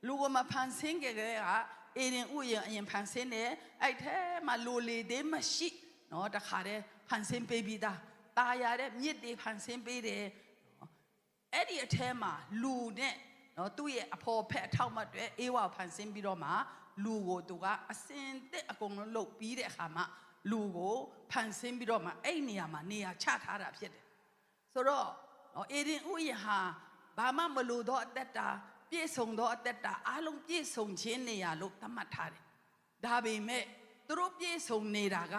လူကမဖန်ဆင်းကြတဲ့ကအေရင်ဥယျာဉ်အရင်ဖန်ဆင်းတယ်အဲ့ထဲမှာလိုလေသေးမရှိနော်တခါတည်းဖန်ဆင်းပေးပြီးသားตาရတဲ့မြစ်တွေဖန်ဆင်းပေးတယ်အဲ့ဒီအထဲမှာလူနဲ့နော်သူ့ရဲ့အဖော်ဖက်အထောက်မတွေအေးဝဖန်ဆင်းပြီးတော့မှလူကိုသူကအစင်တက်အကုန်လုံးလုပ်ပြီးတဲ့အခါမှာလူကိုဖန်ဆင်းပြီးတော့မှအဲ့နေရာမှာနေရာချထားတာဖြစ်တယ်ဆိုတော့အေရင်ဥယျာဉ်ဟာဘာမှမလိုတော့အသက်တာပြည့်စုံတော့အသက်တာအားလုံးပြည့်စုံခြင်းနေရာလို့သတ်မှတ်ထားတယ်ဒါပေမဲ့သူတို့ပြည့်စုံနေတာက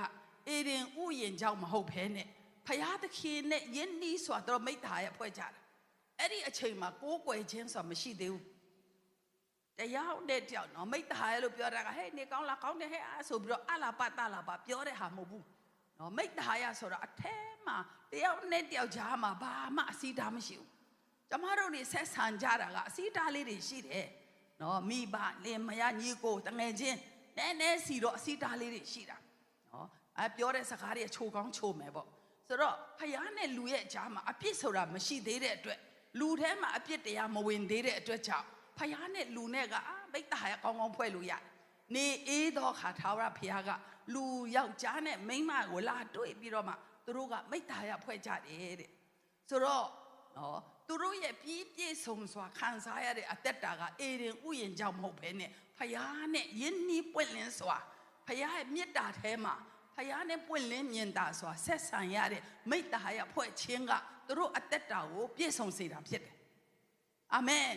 အေရင်ဥယျာဉ်ကြောင့်မဟုတ်ဘဲနဲ့ဖယားသခင်နဲ့ယဉ်နီးစွာတော့မိတ္တာရဲ့ဖွဲ့ကြတာအဲ့ဒီအချိန်မှာကိုးကွယ်ခြင်းဆိုတာမရှိသေးဘူးတရားနဲ့တယောက်နော်မိတ္တာရဲ့လို့ပြောတာကဟဲ့နေကောင်းလားကောင်းတယ်ဟဲ့ဆိုပြီးတော့အလာပတလာပပြောတဲ့ဟာမဟုတ်ဘူးနော်မိတ္တာရဆိုတာအထဲမှာတယောက်နဲ့တယောက်ကြားမှာဘာမှအစီတာမရှိဘူးကျမတို့နေဆက်ဆံကြတာကအစီတာလေးတွေရှိတယ်နော်မိဘလင်မယားညီကိုတငယ်ချင်းနည်းနည်းစီတော့အစီတာလေးတွေရှိတာနော်ပြောတဲ့စကားတွေချိုကောင်းချိုမယ်ပေါ့ဆိုတော့ဖယားနဲ့လူရဲ့ကြားမှာအပြစ်ဆိုတာမရှိသေးတဲ့အတွက်လူထဲမှာအပြစ်တရားမဝင်သေးတဲ့အတွက်ကြောင့်ဖယားနဲ့လူနဲ့ကမိတ္တာရကောင်းကောင်းဖွဲ့လို့ရတယ်နေအေးတော့ခါထာဝရဖယားကလူယောက်ျားနဲ့မိန်းမကိုလာတွေ့ပြီးတော့မှသူတို့ကမိတ္တာရဖွဲ့ကြတယ်တဲ့ဆိုတော့နော်သူတို့ရဲ့ပြည့်စုံစွာခံစားရတဲ့အသက်တာကအေရင်ဥယျာဉ်ကြောင့်မဟုတ်ဘဲနဲ့ဖယားနဲ့ယဉ်နီးပွင့်လင်းစွာဖယားရဲ့မေတ္တာထဲမှာဖယားနဲ့ပွင့်လင်းမြင်တာစွာဆက်ဆံရတဲ့မိတ္တာရဖွဲ့ခြင်းကသူတို့အသက်တာကိုပြည့်စုံစေတာဖြစ်တယ်အာမင်